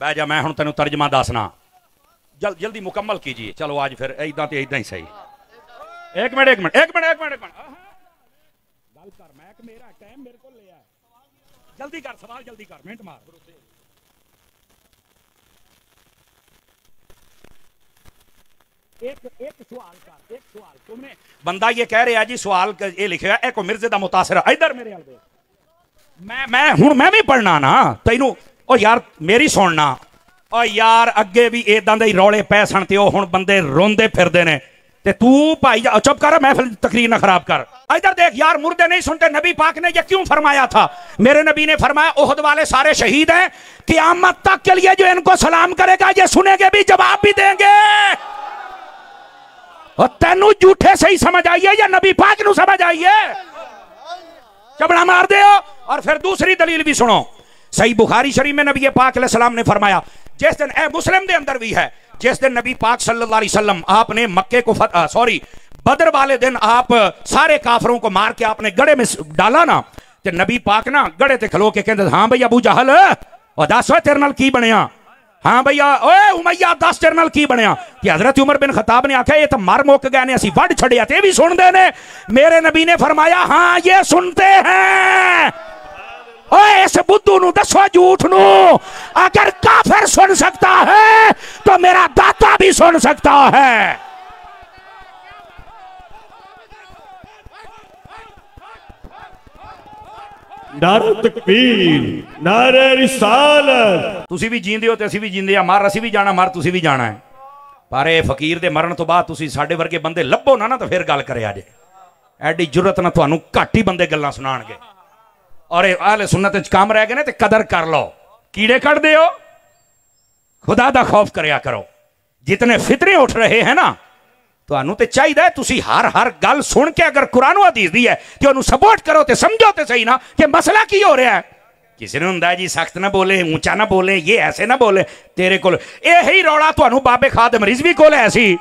बह जा, मैं हुण तेनू तर्जमा दसना। जल्दी मुकम्मल कीजिए। चलो आज फिर इदां ते इदां ही सही। एक मिनट गल कर, मैं मेरा टाइम मेरे को ले आया। जल्दी कर, सवाल जल्दी कर, मिनट मार। एक सवाल कर, एक सवाल। तुमने बंदा ये कह रहा है जी, सवाल ये लिखेगा एक मिर्जे दा मुतासिर। इधर मेरे हाल दे, मैं भी पढ़ना ना तैनू। ओ यार मेरी सुनना। ओ यार अगे भी इदां दे रौले पै सन ते हुण बंदे रोंदे फिरदे ने ते तू भाई चुप कर, महफिल तकरीर ना खराब कर। इधर देख यार, मुर्दे नहीं सुनते। नबी पाक ने ये क्यों फरमाया था? मेरे नबी ने फरमाया ओहद वाले सारे शहीद हैं, क़यामत तक के लिए जो इनको सलाम करेगा ये सुनेंगे भी, जवाब भी देंगे। और तेनू झूठे सही समझ आइए या नबी पाक नू समझ आइए? चबड़ा मार दे। और फिर दूसरी दलील भी सुनो। सही बुखारी शरीफ में नबी पाक अलैहिस्सलाम ने फरमाया, जिस दिन मुस्लिम दे अंदर भी है, जिस दिन नबी पाक सल्लल्लाहु अलैहि वसल्लम आपने मक्के को बदर वाले दिन आप सारे काफरों को मार के आपने गड़े में डाला ना, ते नबी पाक ना गड़े ते खलो के कहते, हाँ भैया अबू जहल और दस तेरे नाल की बनया? हाँ भैया ओए उमैया दस तेरे नाल की बनया? कि हजरत उमर बिन खताब ने आख्या ये तो मर मुक गए ने, असी वढ़ छड़िया ते भी सुनते ने। मेरे नबी ने फरमाया हाँ ये सुनते हैं। ओए इस बुद्धू नू दसो झूठ नू, अगर काफिर सुन सकता है तो मेरा दाता भी सुन सकता है। नारे तकबीर, नारे रिसालत। तुसी भी जींदे हो ते असी भी जींदे आ। मर असी भी जाना, मर तुसी भी जाना है। पर ये फकीर दे मरण तो बाद तुसी साडे वर्गे बंदे लभो ना तो फिर गल करे जे। एडी जुरत ना तुहानू घट ही बंदे गल्लां सुनाणगे। और आहले सुन्नत च काम रह गए ने ते कदर कर लो। कीड़े कट दे हो, खुदा दा खौफ करया करो। जितने फितरे उठ रहे हैं ना, तुहानू ते चाहिए तुसी हर गल सुन के अगर कुरान हदीस दी है कि उन्होंने सपोर्ट करो ते समझो ते सही ना कि मसला की हो रहा है। किसी ने हुंदा जी सख्त ना बोले, ऊंचा ना बोले, ये ऐसे ना बोले। तेरे को यही रौला तुहानू बाबे खादिम रिजवी कोल है सी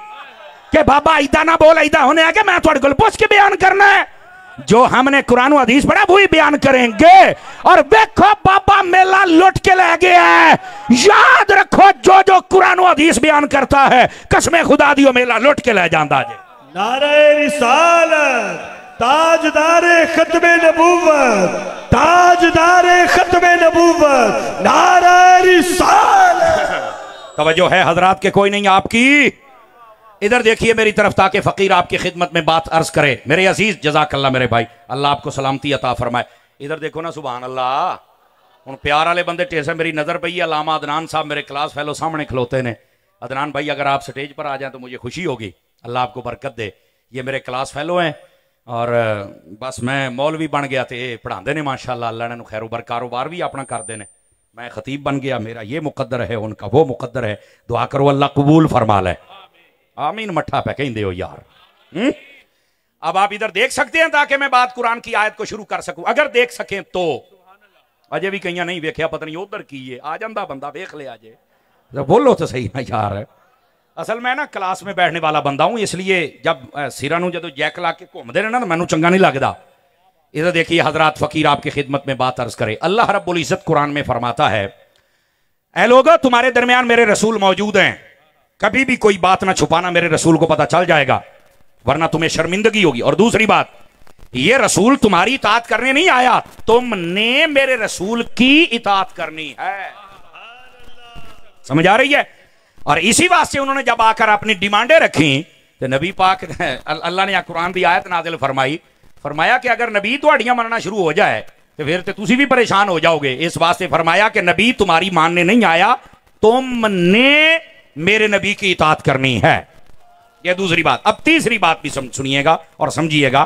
कि बाबा इदा ना बोल, इदा होने आ कि मैं तुहाडे कोल पुछ के बयान करना है। जो हमने कुरान हदीस पढ़ा वही बयान करेंगे। और देखो बाबा मेला लुट के ले गया है। याद रखो जो जो कुरान हदीस बयान करता है कसमें खुदा दियो मेला लुट के ले जांदा जे। नारे रिसालत, ताजदारे खत्मे नबूवत, ताजदारे खत्मे नबूवत, नारे रिसालत। तवज्जो है हजरात के कोई नहीं आपकी? इधर देखिए मेरी तरफ ताकि फकीर आपकी खिदमत में बात अर्ज करे। मेरे अजीज जज़ाकल्लाह मेरे भाई, अल्लाह आपको सलामती अता फरमाए। इधर देखो ना, सुभान अल्लाह। हुण प्यार वाले बंदे टेसे मेरी नजर पई है। अल्लामा अदनान साहब मेरे क्लास फेलो सामने खलोते ने। अदनान भाई अगर आप स्टेज पर आ जाए तो मुझे खुशी होगी। अल्लाह आपको बरकत दे। ये मेरे क्लास फेलो हैं और बस मैं मौलवी बन गया तो ये पढ़ाते हैं माशाअल्लाह। अल्लाह ने खैरोबर कारोबार भी अपना करते हैं। मैं खतीब बन गया, मेरा ये मुकद्दर है, उनका वो मुकद्दर है। दुआ करो अल्लाह कबूल फरमा ले। आमीन मठा पे कहेंदे हो यार। अब आप इधर देख सकते हैं ताकि मैं बात कुरान की आयत को शुरू कर सकूं, अगर देख सकें तो। अजय भी कहीं नहीं वेख्या, पता नहीं उधर की है। आ जाता बंदा वेख ले अजय, तो बोलो तो सही ना यार। असल मैं ना क्लास में बैठने वाला बंदा हूं, इसलिए जब सिरा नूं जदों जैक ला के घूमते रहे ना तो मैनू चंगा नहीं लगता। इधर देखिए हजरात, फकीर आपकी खिदमत में बात अर्ज करे। अल्लाह रब्बुल इज्जत कुरान में फरमाता है, ऐ लोगो तुम्हारे दरमियान मेरे रसूल मौजूद हैं, कभी भी कोई बात ना छुपाना, मेरे रसूल को पता चल जाएगा वरना तुम्हें शर्मिंदगी होगी। और दूसरी बात, ये रसूल तुम्हारी इताअत करने नहीं आया, तुमने मेरे रसूल की इताअत करनी है। समझ आ रही है? और इसी वास्ते उन्होंने जब आकर अपनी डिमांडें रखी तो नबी पाक अल्लाह ने कुरान की आयत नाज़िल फरमाई, फरमाया कि अगर नबी तुहाड़ियां मनना शुरू हो जाए तो फिर तो तुसी भी परेशान हो जाओगे। इस वास्ते फरमाया कि नबी तुम्हारी मानने नहीं आया, तुमने मेरे नबी की इताअत करनी है। यह दूसरी बात। अब तीसरी बात भी सुनिएगा और समझिएगा।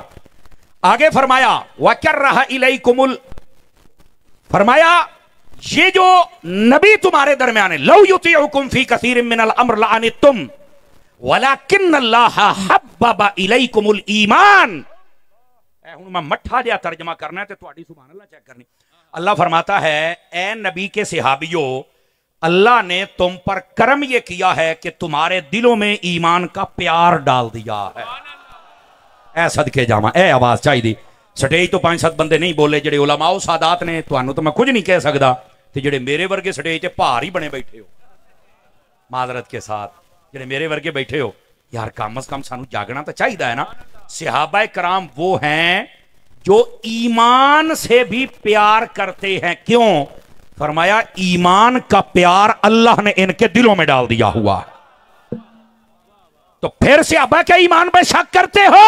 आगे फरमाया वकर्रह इलैकुमुल, फरमाया ये जो नबी तुम्हारे दरमियान है, लौ युतीउकुम फी कसीरिम मिनल अम्र लअनितुम वलाकिन्नल्लाह हब्बबा इलैकुमुल ईमान। हुण मैं मठा जिहा तर्जमा करना है तो तुहाडी सुभान अल्लाह चेक करनी। अल्लाह फरमाता है, ए नबी के सहाबियों, अल्लाह ने तुम पर करम यह किया है कि तुम्हारे दिलों में ईमान का प्यार डाल दिया है। ऐ सदके जावा, ए आवाज चाहिए। स्टेज तो 5-7 बंदे नहीं बोले जेडे उलमाओ सादात ने, तुहानू तो मैं कुछ नहीं कह सकता, तो जेडे मेरे वर्गे स्टेज ते भार ही बने बैठे हो, माजरत के साथ जेडे मेरे वर्गे बैठे हो, यार कम से कम सानू जागना तो चाहिए है ना। सहाबा कराम वो हैं जो ईमान से भी प्यार करते हैं। क्यों? फरमाया ईमान का प्यार अल्लाह ने इनके दिलों में डाल दिया हुआ। तो फिर सहाबा के ईमान पे शक करते हो?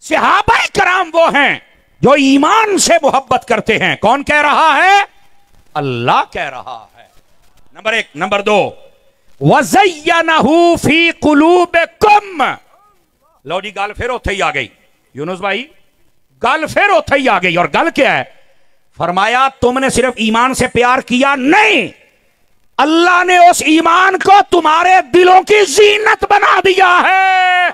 सहाबा कराम वो हैं जो ईमान से मोहब्बत करते हैं। कौन कह रहा है? अल्लाह कह रहा है। नंबर 1। नंबर 2, वज़य्यनहू फी कुलूबिकुम। लो जी, गल फिर उत्थे ही आ गई यूनुस भाई, गल फिर उत्थे ही आ गई। और गल क्या है? फरमाया तुमने सिर्फ ईमान से प्यार किया नहीं, अल्लाह ने उस ईमान को तुम्हारे दिलों की जीनत बना दिया है।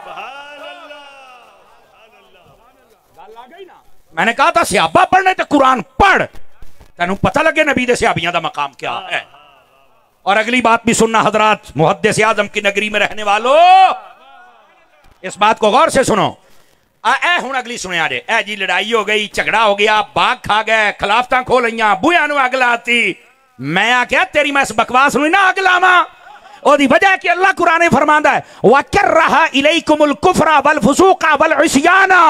मैंने कहा था सहाबा पढ़ने तो कुरान पढ़, तेनू पता लगे नबी दे सहाबियां दा मकाम क्या है। और अगली बात भी सुनना हजरात, मुहद्दिस आज़म की नगरी में रहने वालों, इस बात को गौर से सुनो। हुण अगली सुनिया जे। ए जी लड़ाई हो गई, झगड़ा हो गया, बाग खा गए, खिलाफत खोलियां, बुआ नूं अग लाती। मैं आख्या तेरी मैं इस बकवास नूं ना अग लावां। ओदी वजह कि अल्लाह कुरान फरमांदा है वकर्रहा इलैकुमुल कुफ्रा वल फुसूका वल इस्याना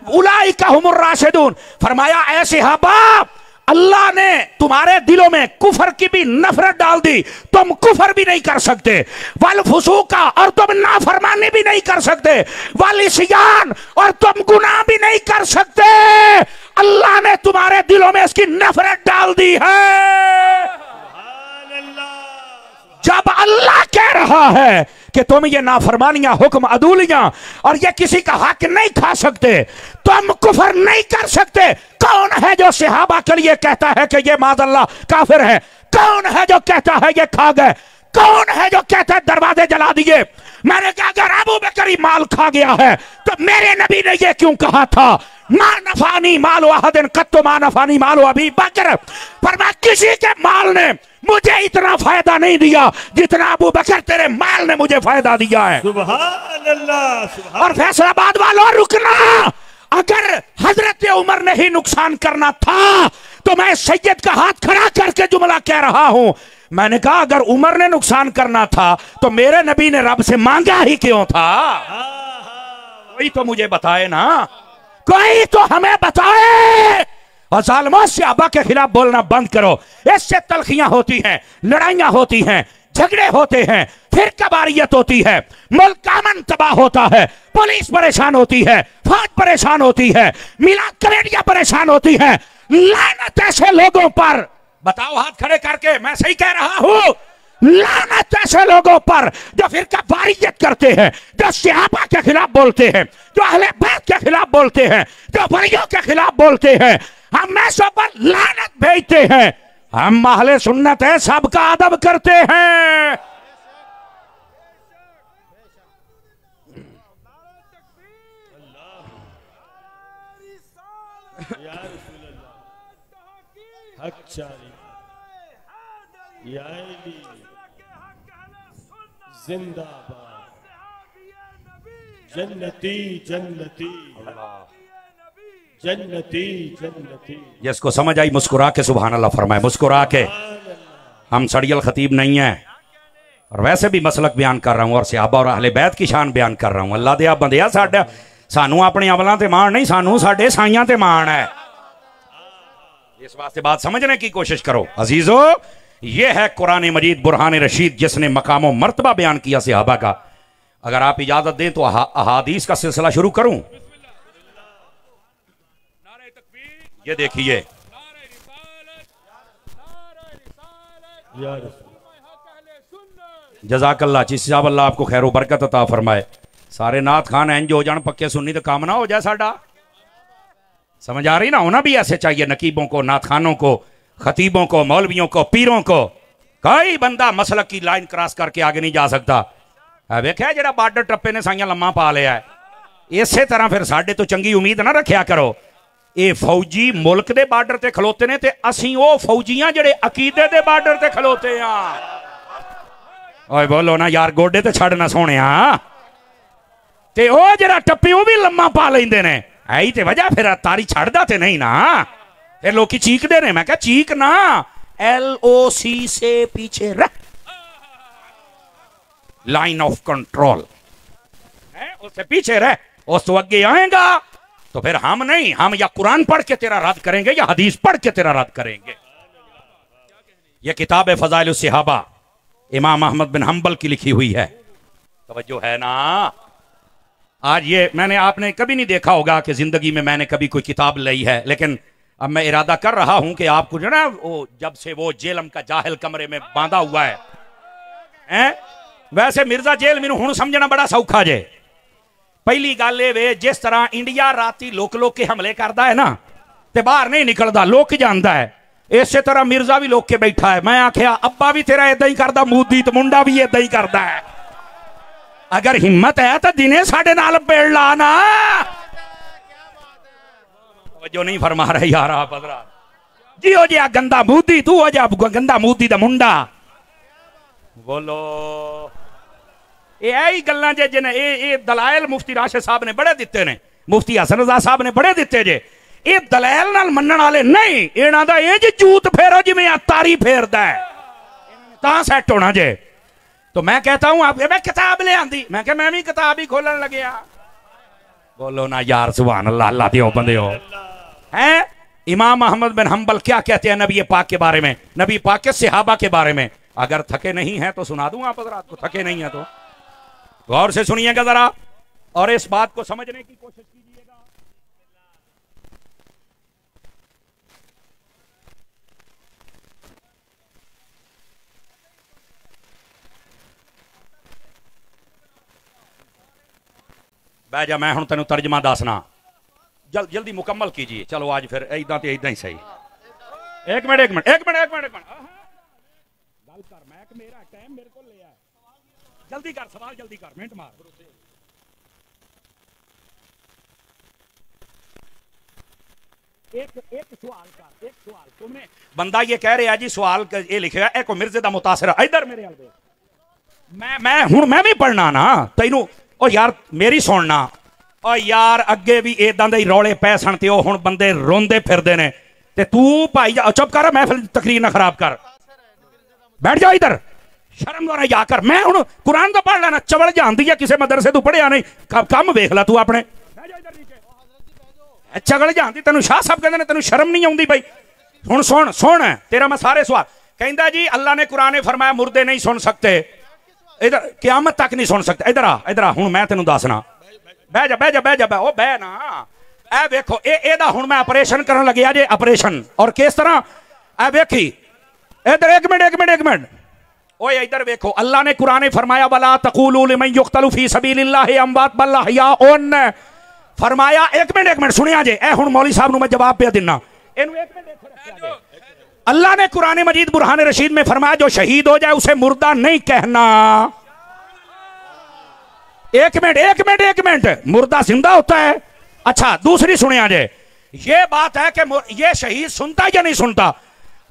उलाइका हुमुर राशिदून। फरमाया ऐ सहाबा, अल्लाह ने तुम्हारे दिलों में कुफर की भी नफरत डाल दी, तुम कुफर भी नहीं कर सकते, वल फुसूका और तुम नाफरमानी भी नहीं कर सकते, वल इस्यान और तुम गुनाह भी नहीं कर सकते। अल्लाह ने तुम्हारे दिलों में इसकी नफरत डाल दी है। जब अल्लाह कह रहा है कि तुम ये नाफरमानियां, हुक्म अदूलियां और ये किसी का हक नहीं खा सकते, तुम कुफर नहीं कर सकते, कौन है जो सहाबा के लिए कहता है कि ये माज़अल्लाह काफिर है? कौन है जो कहता है ये खा गए? कौन है जो कहता है दरवाजे जला दिए? मैंने कहा अगर अबू बकर माल खा गया है तो मेरे नबी ने ये क्यों कहा था? मा नफानी माल अहदिन कत्तु मा नफानी माल अबी बकर। पर मैं किसी के माल ने मुझे इतना फायदा नहीं दिया जितना अबू बकर तेरे माल ने मुझे फायदा दिया है। सुभान अल्लाह, सुभान। और फैसलाबाद वालों रुकना, अगर हजरत उमर ने ही नुकसान करना था तो मैं सैयद का हाथ खड़ा करके जुमला कह रहा हूं। मैंने कहा अगर उमर ने नुकसान करना था तो मेरे नबी ने रब से मांगा ही क्यों था? कोई तो मुझे बताए ना, कोई तो हमें बताए। और जालिमों सहाबा के खिलाफ बोलना बंद करो। इससे तलखियां होती हैं, लड़ाइयां होती हैं, झगड़े होते हैं, फिर कबारियत होती है, मुल्क का अमन तबाह होता है, पुलिस परेशान होती है, फौज परेशान होती है, मिलाद कमेटियां परेशान होती है। लानत ऐसे लोगों पर, बताओ हाथ खड़े करके, मैं सही कह रहा हूं, लानत ऐसे लोगों पर जो फिर कबारियत करते हैं, जो सहाबा के खिलाफ बोलते हैं, जो अहले बैत के खिलाफ बोलते हैं, जो वलियों के खिलाफ बोलते हैं। हम ऐसों पर लानत भेजते हैं। हम अहले सुन्नत है, सबका अदब करते हैं। जिंदाबाद, जन्नती जन्नती जन्नती जन्नती। जिसको समझ आई मुस्कुरा के सुभान अल्लाह फरमाए, मुस्कुरा के। हम सड़ियल खतीब नहीं है और वैसे भी मसलक बयान कर रहा हूं और सहाबा और अहले बैत की शान बयान कर रहा हूं। अल्लाह दे बंदिया, साडा सानू अपने अमलों ते मान नहीं, सानू साडे साइयां ते मान है। इस वास्ते बात समझने की कोशिश करो अजीजो। ये है कुरान मजीद बुरहान रशीद, जिसने मकाम मर्तबा बयान किया सहाबा का। अगर आप इजाजत दें तो अहादीस का सिलसिला शुरू करूं। ये देखिए, जज़ाकल्लाह चिश्ती साहब, अल्लाह आपको खैर बरकत अता फरमाए। सारे नाथ खान इंज हो जान पक्के सुन्नी तो काम ना हो जाए साडा। समझ आ रही ना? होना भी ऐसे चाहिए, नकीबों को, नाथ खानों को, खतीबों को, मौलवियों को, पीरों को। कोई बंदा मसलक की लाइन क्रॉस करके आगे नहीं जा सकता। वेख्या जरा बार्डर टप्पे ने साइयां लम्मा पा लिया है, इसे तरह फिर साडे तो चंगी उम्मीद ना रखिया करो। ये फौजी मुल्क के बार्डर ते खलोते ने, ते असीं ओ फौजियां जड़े अकीदे दे बार्डर ते खलोते हैं। ओए बोलो ना यार, गोडे ते छड़ ना सोने। ते ओ जरा टप्पे ओ भी लम्मा पा लेंदे ने, आई ते वजह फिर तारी छड़दा ते नहीं ना। फिर लोग चीकते ने, मैं क्या चीक ना, LOC से पीछे रह, लाइन ऑफ कंट्रोल है, उससे पीछे रह, उस तो आगे आएगा तो फिर हम नहीं, हम या कुरान पढ़ के तेरा रद्द करेंगे या हदीस पढ़ के तेरा रद्द करेंगे। यह किताब है फज़ाइल सहाबा, इमाम अहमद बिन हंबल की लिखी हुई है। तवज्जो है ना। आज ये मैंने, आपने कभी नहीं देखा होगा कि जिंदगी में मैंने कभी कोई किताब ली है, लेकिन अब मैं इरादा कर रहा हूं कि आपको जो ना, वो जब से वो जेलम का जाहिल कमरे में बांधा हुआ है, वैसे मिर्जा जेल मैनू हुण समझना बड़ा सौखा जे। पहली गल ये वे, जिस तरह इंडिया राती लोक लोक के हमले करता है ना, ते बाहर नहीं निकलता, लोक जाता है, इस तरह मिर्जा भी लोक के बैठा है। मैं आख्या अब्बा भी तेरा इदा ही करता, मोदी तो मुंडा भी इदा ही करता है। अगर हिम्मत है तो दिने साडे नाल पेड़ लाना। जो नहीं फरमा रहे यार आप हज़रात जी, हो जा गंदा मोदी, तू हो जा गंदा मोदी दा मुंडा। बोलो यही गल्लां जे जिन्हें ये दलाइल मुफ्ती राशिद साहब ने बड़े दिते ने, मुफ्ती हसन रज़ा साहब ने बड़े दिते जे। ये दलाइल नाल मनण वाले नहीं, इन्हां दा ये जे जूत फेरो जिवें तारी फेरदा है, तां सैट होना जे। तो मैं कहता हूं आप, मैं किताब ले आंदी, मैं क्या मैं भी किताब ही खोलन लगे। बोलो ना यार, सुभान अल्लाह, अल्लाह दियो बंदे हो। हैं इमाम अहमद बिन हंबल क्या कहते हैं नबी पाक के बारे में, नबी पाक के सहाबा के बारे में। अगर थके नहीं है तो सुना दूं आप हज़रात को, थके नहीं है तो गौर से सुनिएगा जरा और इस बात को समझने की कोशिश कीजिएगा। बह जा, मैं हुण तेनू तर्जमा दसना, जल्दी मुकम्मल कीजिए। चलो आज फिर इदा तो इदा ही सही। एक मिनट एक मिनट एक मिनट एक मिनट एक मिनट गल कर, मैं मेरा टाइम मेरे को ले आया, जल्दी कर सवाल, जल्दी कर, मिनट मार। एक सवाल कर, एक सवाल तुमने, बंदा ये कह रहा जी सवाल ये लिखेगा एक मिर्जे दा मुतासिर, इधर मेरे हाल मैं हुण मैं भी पढ़ना ना तैनू। ओ यार मेरी सुनना, ओ यार अगे भी इदां दे रौले पै सन ते हुण बंदे रोंदे फिरदे ने, ते तू भाई चुप कर, महफिल तकरीर ना खराब कर, बैठ जा इधर, शर्म वाला या कर। मैं हुण कुरान तो पढ़ लेना, चवल जानती है किसी मदरसे तू पढ़िया नहीं, कम वेख ला तू अपने, चगल जानती, तेन शाह साहब कहते तेन शर्म नहीं आती भाई। हुण सुन सुन तेरा मैं सारे सवाल कहता जी, अल्लाह ने कुरान में फरमाया मुर्दे नहीं सुन सकते, इधर क़यामत तक नहीं सुन सकते। इधर आ हुण मैं तेन दसना, बह जा बह जा बह जा बह, ओ बह ना। ए वेखो एदा हुण मैं ऑपरेशन करन लग्या जे, ऑपरेशन, और किस तरह ए वेखी, इधर एक मिनट एक मिनट एक मिनट, ओए इधर वेखो, अल्लाह ने कुरान में फरमाया वला तक़ूलू लिमन युक़तलु फी सबीलिल्लाहि अमवात बल अहयाउन, फरमाया एक मिनट सुनिया जे, ए हुण मौलवी साहब मैं जवाब पे देना, इनू एक मिनट देखो। अल्लाह ने कुरान मजीद बुरहान रशीद में फरमाया जो शहीद हो जाए उसे मुर्दा नहीं कहना। एक मिनट, मुर्दा जिंदा होता है। अच्छा दूसरी सुनिया जे, ये बात है कि ये शहीद सुनता या नहीं सुनता।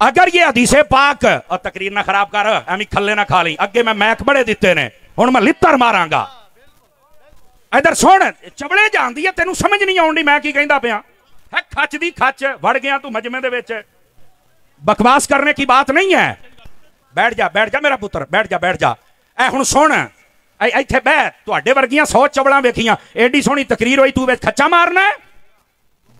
अगर ये हदीसे पाक, और तकरीर ना खराब कर, एवं खल्ले ना खा ली, अगे मैं मैक बड़े दिते ने, हुण मैं लित्तर मारांगा। इधर सुन, चबड़े जानती है, तेनू समझ नहीं आउंदी मैं की कहंदा पिया है, खच दी खच वड़ गया तू मजमे दे विच, बकवास करने की बात नहीं है। बैठ जा मेरा पुत्र, बैठ जा। ए हुण सुन, इत्थे बह, तुहाडे वर्गियां 100 चवड़ां वेखियां, एडी सोहनी तकरीर होई, तू विच खच्चा मारना है।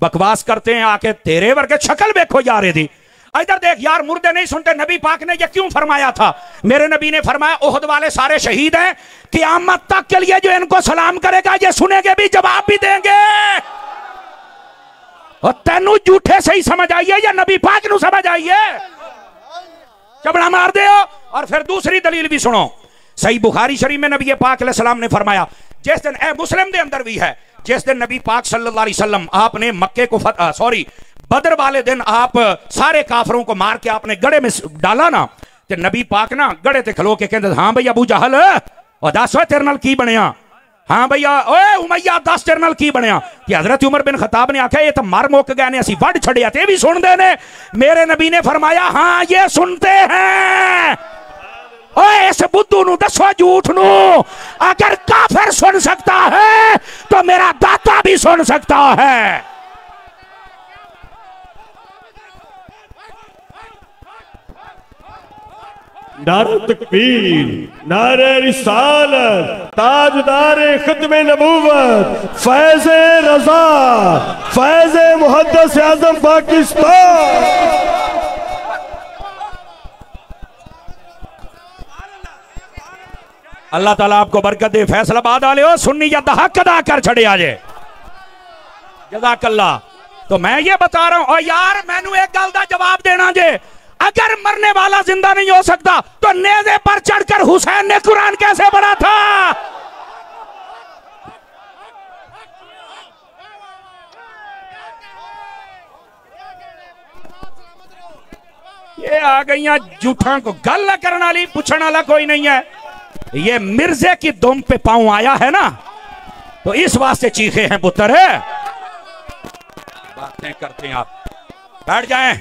बकवास करते हैं आके, तेरे वर्गे शक्ल वेखो यार इहदी। इधर देख यार, मुर्दे नहीं सुनते, नबी पाक ने ये क्यों फरमाया था? मेरे नबी ने फरमाया ओहद वाले सारे शहीद हैं, क़यामत तक के लिए जो इनको सलाम करेगा ये सुनेंगे भी, जवाब भी देंगे। और तेनू झूठे से ही समझ आइए या नबी पाक नू समझ आइए, चबड़ा मार दे। और फिर दूसरी दलील भी सुनो, सही बुखारी शरीफ में नबी पाक अलैहिस्सलाम ने फरमाया, जिस दिन मुस्लिम दे अंदर भी है, जिस दिन नबी पाक सल्लल्लाहु अलैहि वसल्लम आपने मक्के को बदर वाले दिन आप सारे काफरों को मार के आपने गड़े में डाला ना, ते नबी पाक ना गड़े ते खलो के कहते, हाँ भैया अबू जहल और दस तेरे नाल की बनया, हाँ भैया ओए उमैया दस तेरे नाल की बनया। कि हजरत उमर बिन खताब ने आख्या ये तो मर मुक गए ने, असी वढ़ छड़िया, ते भी सुनते ने। मेरे नबी ने फरमाया हाँ ये सुनते हैं। ओए इस बुद्धू नू दसो झूठ नू, अगर काफिर सुन सकता है तो मेरा दाता भी सुन सकता है। नारे तकबीर, नारे रिसालत, ताजदार खत्मे नबूवत, फैज़े रज़ा, फैज़े मुहद्दिस आज़म पाकिस्तान। अल्लाह ताला आपको बरकत दे। फैसलाबाद वाले हो सुन्नी या हक अदा कर छड़े आजे, जज़ाकल्लाह। तो मैं ये बता रहा हूं, और यार मैनू एक गल का जवाब देना जे, अगर मरने वाला जिंदा नहीं हो सकता तो नेज़े पर चढ़कर हुसैन ने कुरान कैसे पढ़ा था? ये आ गई जूठा को गल करने वाली, पूछने वाला कोई नहीं है। ये मिर्जे की दुम पे पांव आया है ना, तो इस वास्ते चीखे हैं पुत्र है। बातें करते हैं आप। बैठ जाएं,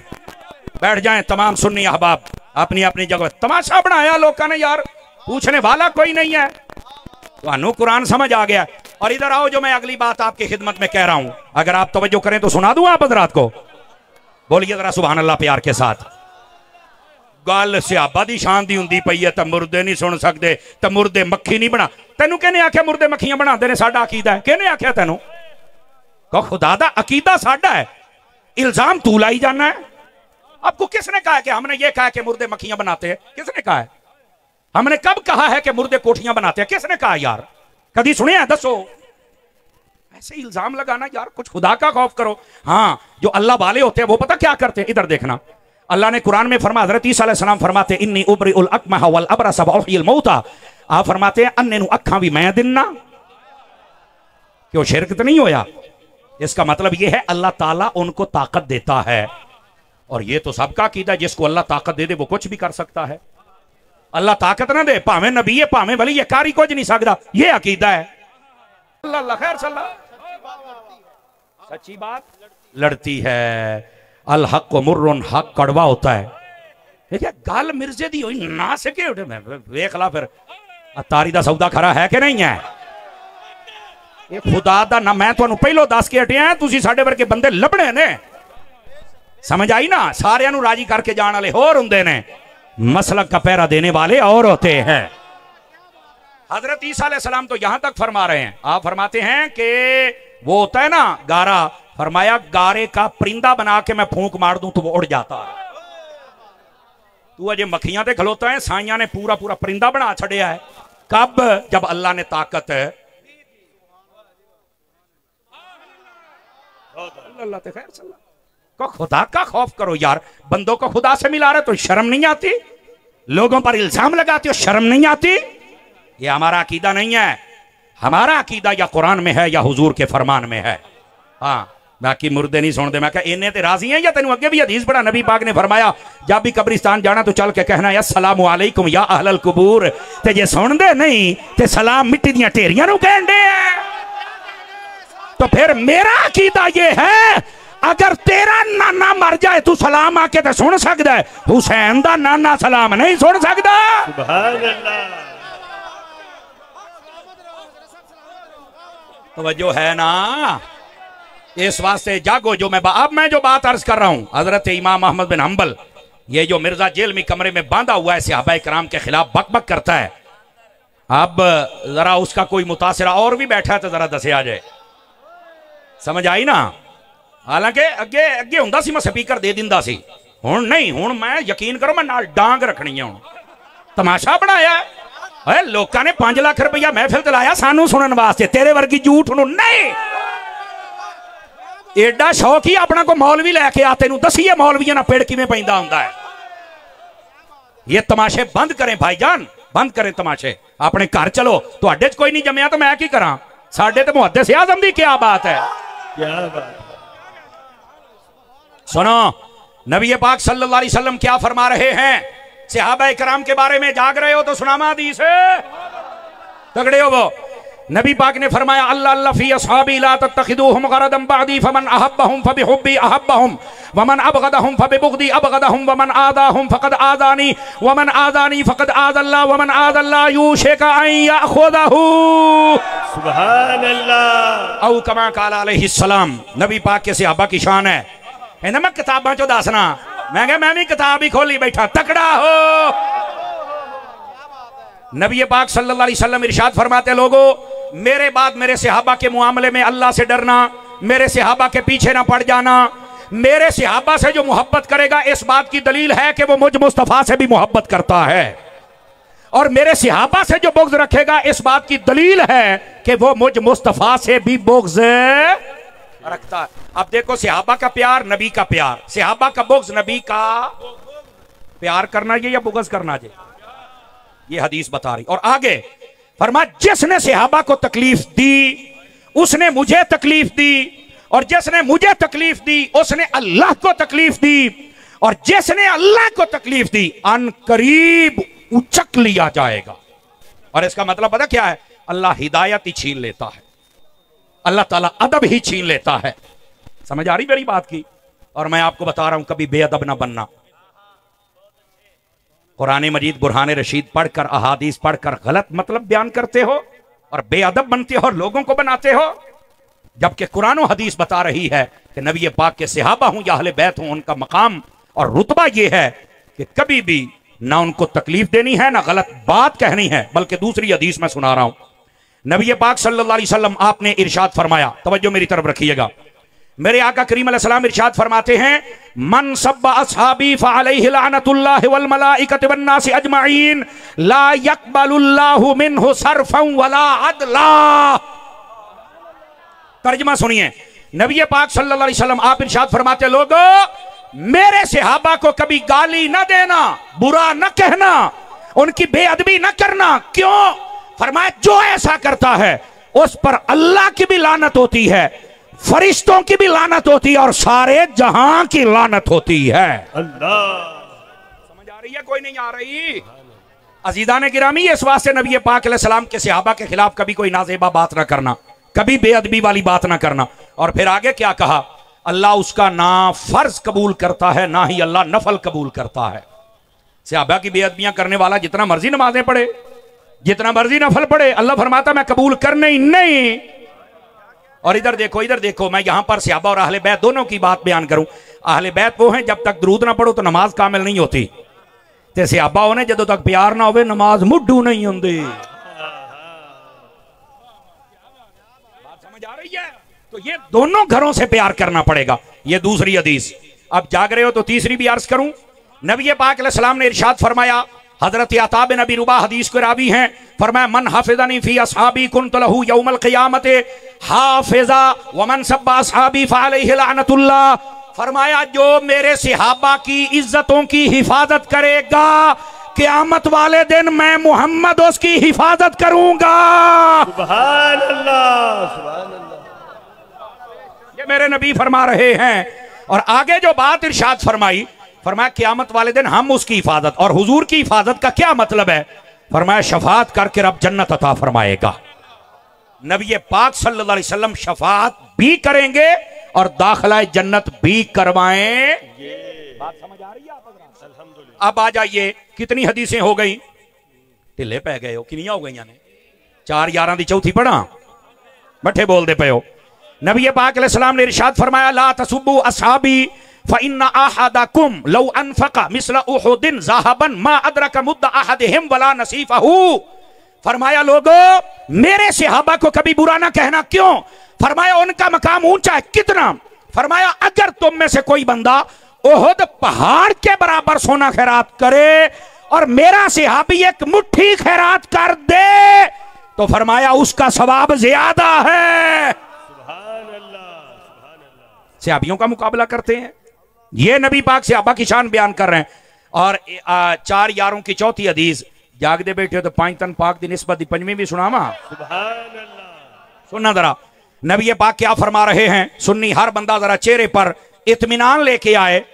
बैठ जाएं तमाम सुन्नी अहबाब अपनी अपनी जगह। तमाशा बनाया लोगों ने यार, पूछने वाला कोई नहीं है। तो कुरान समझ आ गया। और इधर आओ, जो मैं अगली बात आपकी खिदमत में कह रहा हूं, अगर आप तवज्जो करें तो सुना दूं आप हज़रात को। बोलिए जरा सुभान अल्लाह प्यार के साथ। गल सियाबा दी शान दी हुंदी पई है, तो मुर्दे नहीं सुन सकते, तो मुर्दे मक्खी नहीं बना। तेनू कहने आख्या मुर्दे मक्खियां बनाते ने? साडा अकीदा है। कहने आख्या तेनू? कहो खुदा दा अकीदा साडा है, इल्जाम तू लाई जाना है। आपको किसने कहा कि हमने ये कहा कि मुर्दे मक्खियां बनाते हैं? किसने कहा है? हमने कब कहा है कि मुर्दे कोठियां बनाते हैं? किसने कहा यार? कभी सुने हैं? दसो। ऐसे इल्जाम लगाना यार, कुछ खुदा का खौफ करो। हाँ, जो अल्लाह वाले होते हैं वो पता क्या करते हैं? इधर देखना, अल्लाह ने कुरान में फरमाया, हज़रत ईसा अलैहिस्सलाम फरमाते इन्नी उबरिउल अकमह वल अबरस व उहयिल मौता। आप फरमाते हैं अन्ने नु अखां भी मैं दिन्ना। क्यों शिरक तो नहीं होया? इसका मतलब यह है अल्लाह ताला उनको ताकत देता है। और ये तो सबका अकीदा है, जिसको अल्लाह ताकत दे दे वो कुछ भी कर सकता है। अल्लाह ताकत ना दे, भावें नबी है भावें वली है, कारी कुछ नहीं सकता, ये अकीदा है। अल्लाह खैर सल्ला। सच्ची बात लड़ती है। अल हक मुर्रुन, हक कड़वा होता है। ठीक है, गल मिर्जे दी होई ना सके उठे मैं वेख ला फिर तारी दा सौदा खरा है कि नहीं है? ये खुदा दा ना, मैं तुहानू पहलो दस के हटिया, तुसी साडे वर्गे बंदे लभणे ने। समझ आई ना? सारियां नू राजी करके जाने वाले होर हुंदे ने, मसलक का पहरा देने वाले और होते हैं। हजरत ईसा अलैहिस्सलाम तो यहां तक फरमा रहे हैं, आप फरमाते हैं कि वो होता है ना गारा, फरमाया गारे का परिंदा बना के मैं फूंक मार दूं तो वो उड़ जाता है। तू अजे मक्खियां ते खलोता है, साइयां ने पूरा पूरा परिंदा बना छड़िया है। कब? जब अल्लाह ने ताकत है। अल्लाह ते खैर सल्ला। को खुदा का खौफ करो यार, बंदों को खुदा से मिला रहे तो शर्म नहीं आती? लोगों पर इल्जाम लगाते हो, शर्म नहीं आती? ये हमारा अकीदा नहीं है। हमारा अकीदा या कुरान में है या हुजूर के फरमान में है। हाँ, बाकी मुर्दे नहीं सुनते। मैं कहा इन्हें ते राजी हैं या तेनू अगे भी हदीस पढ़ा, नबी पाक ने फरमाया जब भी कब्रिस्तान जाना तो चल के कहना या अस्सलामु अलैकुम या अहलल कुबूर, ते जे सुनदे नहीं ते सलाम मिट्टी दियां ढेरियां नू कहंदे हैं। तो फिर मेरा अकीदा ये है, अगर तेरा नाना मर जाए तू सलाम आके तो सुन सकता है, हुसैन दा नाना सलाम नहीं सुन सकता। सुभान अल्लाह। तवज्जो है ना? इस वास्ते जागो। जो मैं जो बात अर्ज कर रहा हूं, हजरत इमाम अहमद बिन हंबल, ये जो मिर्जा जेल में कमरे में बांधा हुआ है, सहाबा इकराम के खिलाफ बकबक करता है। अब जरा उसका कोई मुतासिरा और भी बैठा है तो जरा दसे आ जाए। समझ आई ना? हालांकि अगे अगे हुंदा सी मैं स्पीकर दे दिंदा सी, हुण नहीं। हुण मैं यकीन करो मैं नाल डांग रखनी है। हुण तमाशा बनाया है लोगों ने। 5 लाख रुपया महफिल चलाया सानू सुनने वास्ते, तेरे वर्गी झूठ नू नहीं। एडा शौक ही अपना को मौलवी लैके आ, तेनू दसीए मौलवियां ना पेड़ किवें पैंदा हुंदा है। ये तमाशे बंद करें भाईजान, बंद करें तमाशे। अपने घर चलो। तुहाडे च कोई नहीं जमया तो मैं की करा? साडे ते मुहद्दिस आज़म दी क्या बात है? क्या बात। सुनो, नबी पाक सल्लल्लाहु अलैहि वसल्लम क्या फरमा रहे हैं सहाबा इकराम के बारे में? जाग रहे हो तो सुनामा हदीस है, तगड़े हो वो। नबी पाक ने फरमाया अल्लाह अल्लाह फी अस्हाबी ला तत्तखिदूहुम गरदम बादी फमन अहब्बहुम फबिहुब्बी अहब्बहुम वमन अबगदहुम फबिबुगदी अबगदहुम वमन आदाहुम फकद आदानी वमन आदानी फकद आदल्लाह वमन आदल्लाह युशिका अन याखुदहू। सुभान अल्लाह। औ कमा काला अलैहि सलाम। नबी पाक के सहाबा की शान है। मैं किताबां चो दसना, मैं भी किताब ही खोली बैठा। तकड़ा हो नबी पाक सल्लल्लाहु अलैहि वसल्लम इरशाद फरमाते, लोगों मेरे बाद मेरे सहाबा के मुआमले में अल्लाह से डरना, मेरे सहाबा के पीछे ना पड़ जाना। मेरे सहाबा से जो मोहब्बत करेगा इस बात की दलील है कि वो मुझ मुस्तफ़ा से भी मोहब्बत करता है, और मेरे सहाबा से जो बुग़्ज़ रखेगा इस बात की दलील है कि वो मुझ मुस्तफ़ा से भी बुग़्ज़ रखता है। अब देखो, सहाबा का प्यार नबी का प्यार, सहाबा का बुग़्ज़ नबी का प्यार करना ये या बुग़्ज़ करना ये, ये हदीस बता रही। और आगे फरमा, जिसने सहाबा को तकलीफ दी उसने मुझे तकलीफ दी, और जिसने मुझे तकलीफ दी उसने अल्लाह को तकलीफ दी, और जिसने अल्लाह को तकलीफ दी अन करीब उचक लिया जाएगा। और इसका मतलब पता क्या है? अल्लाह हिदायत ही छीन लेता है, अल्लाह ताला अदब ही छीन लेता है। समझ आ रही मेरी बात की? और मैं आपको बता रहा हूं, कभी बेअदब ना बनना। कुरान मजीद बुरहान रशीद पढ़कर, अहादीस पढ़कर गलत मतलब बयान करते हो और बेअदब बनते हो और लोगों को बनाते हो, जबकि कुरान और हदीस बता रही है कि नबी पाक के सहाबा हूं या अहले बैत हूं, उनका मकाम और रुतबा यह है कि कभी भी ना उनको तकलीफ देनी है ना गलत बात कहनी है। बल्कि दूसरी हदीस मैं सुना रहा हूं, नबी पाक सल्लल्लाहु अलैहि वसल्लम आपने इरशाद फरमाया, तवज्जो मेरी तरफ रखिएगा, मेरे आका करीम अलैहिस्सलाम इरशाद फरमाते हैं, मन सब्बा अस्हाबी फअलैहि लानतुल्लाहि वल मलाइकति वन नासि अजमईन ला यक़बलुल्लाहु मिन्हु सर्फन वला अदला। तर्जुमा सुनिए, नबी पाक सल्लल्लाहु अलैहि वसल्लम आप इरशाद फरमाते, लोगों मेरे सहाबा को कभी गाली न देना, बुरा न कहना, उनकी बेअदबी न करना। क्यों? फरमाया, जो ऐसा करता है उस पर अल्लाह की भी लानत होती है, फरिश्तों की भी लानत होती है, और सारे जहां की लानत होती है। अल्लाह, समझ आ रही है? कोई नहीं आ रही? अजीदान गिरामी, इस वास्ते नबी पाक अलैहिस्सलाम के सहाबा के खिलाफ कभी कोई नाजेबा बात ना करना, कभी बेअदबी वाली बात ना करना। और फिर आगे क्या कहा? अल्लाह उसका ना फर्ज कबूल करता है ना ही अल्लाह नफल कबूल करता है। सहाबा की बेअदबियां करने वाला जितना मर्जी नमाजें पढ़े, जितना मर्जी नफल पढ़े, अल्लाह फरमाता मैं कबूल करने ही नहीं। और इधर देखो, इधर देखो, मैं यहां पर सहाबा और अहले बैत दोनों की बात बयान करूं। अहले बैत वो हैं जब तक दरूद ना पढ़ो तो नमाज कामिल नहीं होती, ते सहाबा होने जदों तक प्यार ना होवे नमाज मुड्ढू नहीं होंदी। बात समझ आ रही है? तो ये दोनों घरों से प्यार करना पड़ेगा। ये दूसरी हदीस, अब जाग रहे हो तो तीसरी भी अर्ज करूं। नबी पाक अलैहिस्सलाम ने इरशाद फरमाया, हजरत अता बिन अबी रुबा हदीस के रावी हैं, फरमाया, मन हाफिज़नी फी अस्हाबी कुन्त लहू यौमल क़ियामत हाफिज़ा व मन सब्बा अस्हाबी फअलैहि लानतुल्लाह। फरमाया, जो मेरे सहाबा की इज्जतों की हिफाजत करेगा, क़यामत वाले दिन मैं मोहम्मद उसकी हिफाजत करूंगा। सुभान अल्लाह, सुभान अल्लाह। ये मेरे नबी फरमा रहे हैं। और आगे जो बात इरशाद फरमाई, फरमाया क़यामत वाले दिन हम उसकी हिफाजत। और हुजूर की हिफाजत का क्या मतलब है? फरमाया, शफात करके रब जन्नत अता फरमाएगा। नबी पाक सल्लल्लाहु अलैहि वसल्लम शफात भी करेंगे और दाखिला जन्नत भी करवाएं। बात समझ आ रही है आप? अल्हम्दुलिल्लाह। अब आ जाइए, कितनी हदीसें हो गई? ढिले पै गए हो, कितनी हो गई ने? 4 11 दी चौथी पढ़ा, बठे बोलते पे हो। नबी पाक अलैहिस्सलाम ने इरशाद फरमाया, ला तसुब्बु अस्हाबी फ़इन्ना अहदकुम लौ अनफ़क़ मिस्ल उहुदिन ज़हबन मा अदरक मुद्द अहदिहिम वला नसीफ़हू। फरमाया, लोगों मेरे सहाबा को कभी बुरा ना कहना। क्यों? फरमाया, उनका मकाम ऊंचा है। कितना? फरमाया, अगर तुम में से कोई बंदा उहुद पहाड़ के बराबर सोना खैरात करे और मेरा सहाबी एक मुट्ठी खैरात कर दे तो फरमाया उसका सवाब ज्यादा है। सहाबियों का मुकाबला करते हैं। ये नबी पाक सहाबा की शान बयान कर रहे हैं। और 4 यारों की चौथी हदीस, जाग दे बैठे हो तो 5 तन पाक दी निस्बत दी पंजवीं भी सुनावा। सुनना जरा, नबी पाक क्या फरमा रहे हैं। सुन्नी हर बंदा जरा चेहरे पर इत्मीनान लेके आए,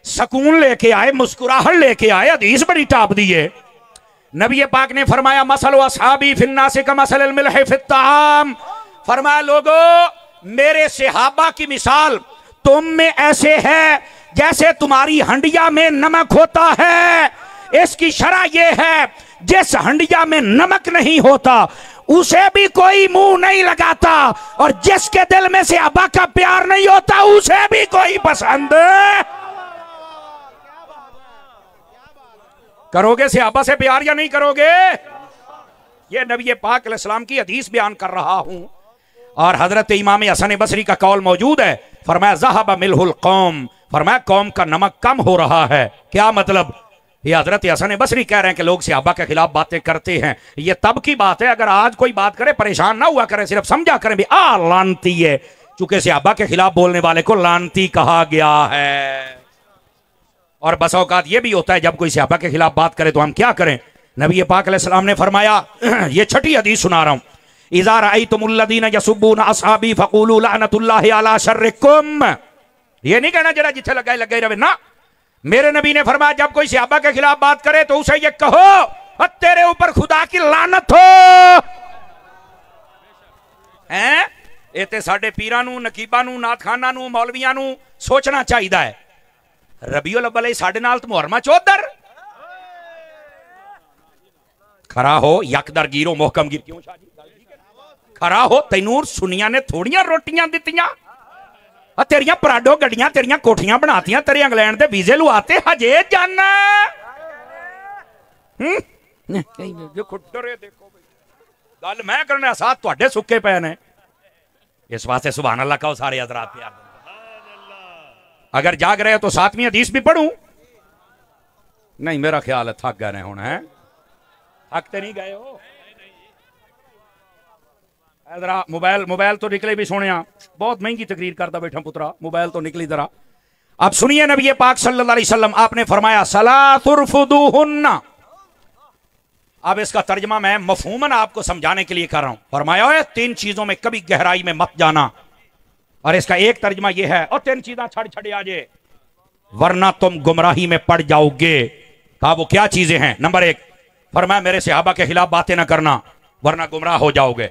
सुकून लेके आए, मुस्कुराहट लेके आए। हदीस बड़ी टाप दी है। नबी पाक ने फरमाया, मसल अस्हाबी फिन्नास का मसल मिल्ह फित्ताम। फरमाया, लोगों मेरे सहाबा की मिसाल तुम में ऐसे है जैसे तुम्हारी हंडिया में नमक होता है। इसकी शरह यह है, जिस हंडिया में नमक नहीं होता उसे भी कोई मुंह नहीं लगाता, और जिसके दिल में सहाबा का प्यार नहीं होता उसे भी कोई पसंद। करोगे सहाबा से प्यार या नहीं करोगे? ये नबी पाक अलैहिस्सलाम की हदीस बयान कर रहा हूं और हजरत इमाम हसन बसरी का कौल मौजूद है। फरमाया ज़हब मिलहुल कौम, फरमाया कौम का नमक कम हो रहा है। क्या मतलब? ये हजरत हसन बसरी कह रहे हैं कि लोग सहाबा के खिलाफ बातें करते हैं। ये तब की बात है, अगर आज कोई बात करे परेशान ना हुआ करें, सिर्फ समझा करें भी लानती है, चूंकि सहाबा के खिलाफ बोलने वाले को लानती कहा गया है। और बस औकात ये भी होता है जब कोई सहाबा के खिलाफ बात करे तो हम क्या करें। नबी पाक अलैहिस्सलाम ने फरमाया, ये छठी हदीस सुना रहा हूं, इज़ा रअयतुमुल्लज़ीना यसुब्बूना अस्हाबी फक़ूलू लअनतुल्लाहि अला शर्रिकुम। ये नहीं कहना जरा जिथे लगा लगे रहे ना। मेरे नबी ने फरमाया जब कोई सहाबा के खिलाफ बात करे तो उसे ये कहो तेरे ऊपर खुदा की लानत हो। हैं ये ते साडे पीरां नूं, नकीबां नूं, नाथखानां नूं, मौलवियां नूं सोचना चाहिए है। रबीउल अव्वल साडे नाल तो मुहर्रमा चौधर खरा हो, यकदर गिरो मोहकम गिर, क्यों शाह जी खरा हो, तैनूर सुनिया ने थोड़ियां रोटियां दित्तियां, तेरियां पराडो गड्डियां, तेरियां कोठियां बनातियां, तेरे इंग्लैंड दे वीजे लुआते, हजे जाना देखो गल मैं करना साथ तुहाडे सुक्के पे ने। इस वास्ते सुभान अल्लाह कहो सारे हज़रात प्यार। अगर जाग रहे हो तो 7वीं हदीस भी पढ़ूं? नहीं, मेरा ख्याल है थक गए हुण। है थकते नहीं गए हो? जरा मोबाइल तो निकले भी सोने, बहुत महंगी तकरीर करता बैठा पुत्रा, मोबाइल तो निकली जरा। अब सुनिए नबी पाक सल्लल्लाहु अलैहि वसल्लम आपने फरमाया सलातुरफुदुहुन्ना। अब इसका तर्जमा मैं मफहूमन आपको समझाने के लिए कर रहा हूं। फरमाया 3 चीजों में कभी गहराई में मत जाना, और इसका एक तर्जमा यह है, और 3 चीजें छड़ आ जाए वरना तुम गुमराही में पड़ जाओगे। कहा वो क्या चीजें हैं? नंबर 1 फरमाया मेरे सहाबा के खिलाफ बातें ना करना वरना गुमराह हो जाओगे।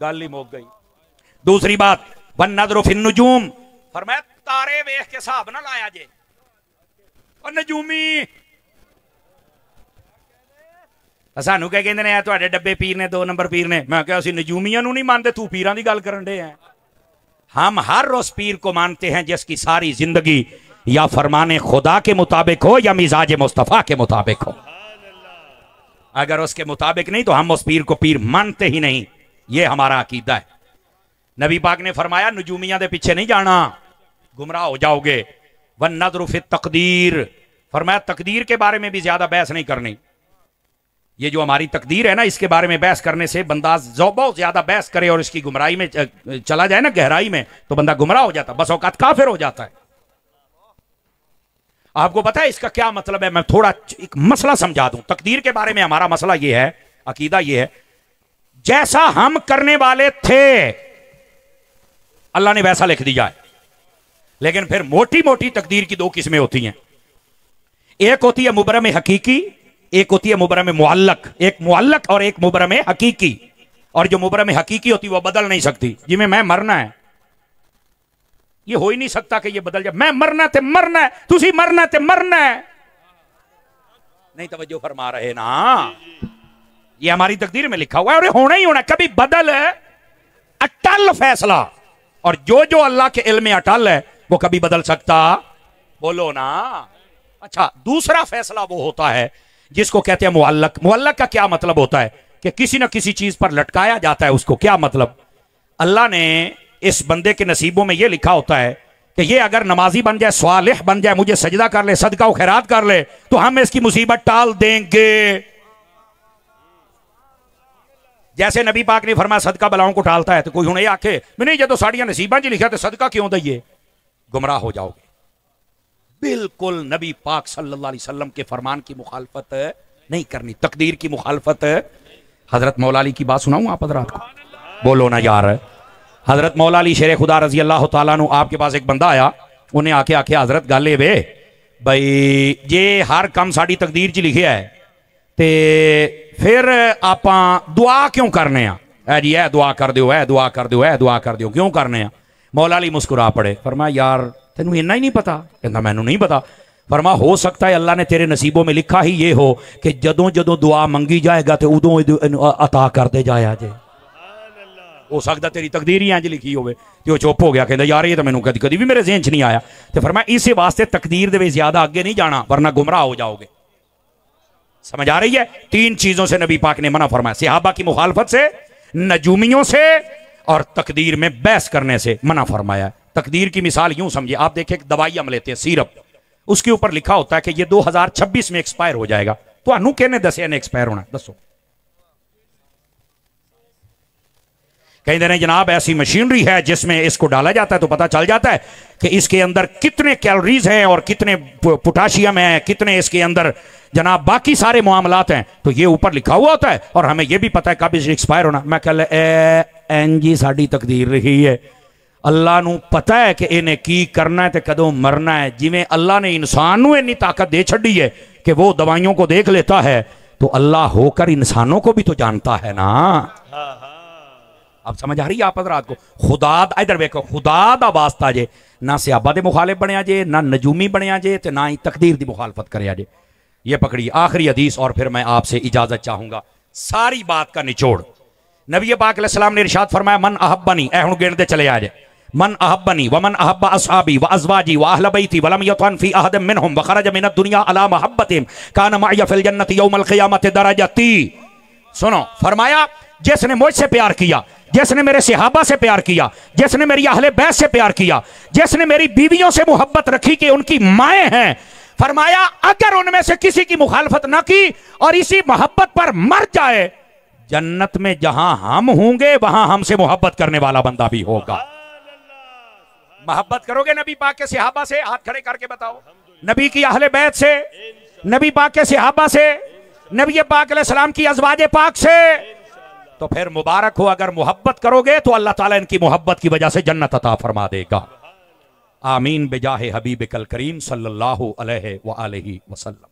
गल ही मोक गई। दूसरी बात वन नज़रु फिन नुजूम, फरमाया तारे वेख के हिसाब ना लाया जे। और नजूमी सानू क्या कहते हैं तुहाडे डब्बे पीर ने, 2 नंबर पीर ने। मैं क्या असीं नजूमियां नूं नहीं मानते, तू पीरां दी गल करन दे हैं। हम हर उस पीर को मानते हैं जिसकी सारी जिंदगी या फरमाने खुदा के मुताबिक हो या मिजाज मुस्तफा के मुताबिक हो। अगर उसके मुताबिक नहीं तो हम उस पीर को पीर मानते ही नहीं। ये हमारा अकीदा है। नबी पाक ने फरमाया नजूमियां दे पीछे नहीं जाना, गुमराह हो जाओगे। वन नज़रु फित तकदीर, फरमाया तकदीर के बारे में भी ज्यादा बहस नहीं करनी। ये जो हमारी तकदीर है ना, इसके बारे में बहस करने से बंदा बहुत ज्यादा बहस करे और इसकी गुमराही में चला जाए ना, गहराई में, तो बंदा गुमराह हो जाता, बस औकात काफिर हो जाता है। आपको पता है इसका क्या मतलब है? मैं थोड़ा एक मसला समझा दूं। तकदीर के बारे में हमारा मसला यह है, अकीदा यह है, जैसा हम करने वाले थे अल्लाह ने वैसा लिख दिया है। लेकिन फिर मोटी मोटी तकदीर की 2 किस्में होती हैं। एक होती है मुबरम हकीकी, एक होती है मुबरम मुअल्लक। एक मुअल्लक और एक मुबरम हकीकी। और जो मुबरम हकीकी होती है वो बदल नहीं सकती। जिमें मैं मरना है, ये हो ही नहीं सकता कि ये बदल जाए। मैं मरना ते मरना है, तुसी मरना ते मरना है। नहीं तवज्जो फरमा रहे ना? ये हमारी तकदीर में लिखा हुआ है और ये होना ही होना, कभी बदल है। अटल फैसला, और जो जो अल्लाह के इल्म में अटल है वो कभी बदल सकता? बोलो ना। अच्छा, दूसरा फैसला वो होता है जिसको कहते हैं मुअल्लक। मुअल्लक का क्या मतलब होता है? कि किसी ना किसी चीज पर लटकाया जाता है उसको। क्या मतलब? अल्लाह ने इस बंदे के नसीबों में यह लिखा होता है कि ये अगर नमाजी बन जाए, स्वालिह बन जाए, मुझे सजदा कर ले, सदका व खैरात कर ले, तो हम इसकी मुसीबत टाल देंगे। जैसे नबी पाक ने फरमाया सदका बलाओं को टालता है, तो कोई हुणे आखे नहीं जो साड़ियां नसीबां च लिखा तो सदका क्यों दइए? गुमराह हो जाओगे। बिल्कुल नबी पाक सल्लल्लाहु अलैहि वसल्लम के फरमान की मुखालफत नहीं करनी, तकदीर की मुखालफत। हजरत मौला अली की बात सुनाऊं आप हजरात को? बोलो ना यार। हजरत मौला अली शेर खुदा रजी अल्लाह तआला अन्हु, आपके पास एक बंदा आया, उन्हें आके आखे हजरत गल वे बई जे हर काम साड़ी तकदीर च लिखे है ते फिर आप दुआ क्यों करने आ जी? ए दुआ कर दो, ए दुआ कर दो, ए दुआ कर दो, क्यों करने आ? मौला अली मुस्कुरा पड़े, फरमाया यार तेनू इन्ना ही नहीं पता? कहता मैनू नहीं पता। फरमा हो सकता है अल्लाह ने तेरे नसीबों में लिखा ही ये हो कि जदों जदों दुआ मंगी जाएगा तो उदों अता करते जाया जे। हो सकता तेरी तकदीर ही इंज लिखी होवे। ते चुप हो गया, कहता यार ये तो मैनू कदी कदी भी मेरे ज़हन च नहीं आया। तो फरमाया इस वास्ते तकदीर दे विच ज्यादा अगे नहीं जाना वरना गुमराह हो जाओगे। समझ आ रही है? 3 चीजों से नबी पाक ने मना फरमाया, सहाबा की मुखालफत से, नजूमियों से और तकदीर में बहस करने से मना फरमाया। तकदीर की मिसाल यूं समझिए, आप देखें एक दवाई हम लेते हैं सिरप, उसके ऊपर लिखा होता है कि ये 2026 में एक्सपायर हो जाएगा। तो अनु कहने दसे ने एक्सपायर होना, दसो कहीं नहीं जनाब, ऐसी मशीनरी है जिसमें इसको डाला जाता है तो पता चल जाता है कि इसके अंदर कितने कैलोरीज हैं और कितने पोटाशियम है, कितने इसके अंदर जनाब बाकी सारे मामलात हैं। तो ये ऊपर लिखा हुआ होता है और हमें यह भी पता है कब इसे एक्सपायर होना। मैं कल एन जी साड़ी तकदीर रही है, अल्लाह नू पता है कि इन्हें की करना है तो कदों मरना है। जिवें अल्लाह ने इंसान नू इन्नी ताकत दे छड़ी है कि वो दवाइयों को देख लेता है, तो अल्लाह होकर इंसानों को भी तो जानता है ना। अब समझ आ रही है आप हज़रात को? खुदा इधर देखो, खुदा दा वास्ता जे ना सहाबा दे मुखालिफ बनया जे, ना नजूमी बनया जे, ते ना ही तकदीर दी मुखालफत करया जे। ये पकड़िए आखिरी हदीस और फिर मैं आपसे इजाजत चाहूंगा। सारी बात का निचोड़ नबी पाक अलैहि सलाम ने इरशाद फरमाया, मन अहब्बनी, ए हुण गिनदे चले आ जाए, मन अहब्बनी व मन अहब्बा असहाबी व अज़वाजी व अहल बैती व लम यतन फी अहद मिनहुम व खरज मिन दुनिया अला महब्बतिहिम कान मअय फिल जन्नति यौमल क़ियामति दरजती। सुनो, फरमाया जिसने मुझसे प्यार किया, जिसने मेरे सहाबा से प्यार किया, जिसने मेरी अहले बैत से प्यार किया, जिसने मेरी बीवियों से मोहब्बत रखी कि उनकी माएँ हैं, फरमाया अगर उनमें से किसी की मुखालफत न की और इसी मोहब्बत पर मर जाए, जन्नत में जहां हम होंगे वहां हमसे मोहब्बत करने वाला बंदा भी होगा। मोहब्बत करोगे नबी पाक के सहाबा से? हाथ खड़े करके बताओ। नबी की अहले बैत से, नबी पाक के सहाबा से, नबी पाक अलैहि सलाम की अज़वाजे पाक से, तो फिर मुबारक हो। अगर मोहब्बत करोगे तो अल्लाह ताला इनकी मोहब्बत की वजह से जन्नत अता फरमा देगा। आमीन बिजाहे हबीब कल करीम सल्लल्लाहु अलैहि व आलिहि वसल्लम।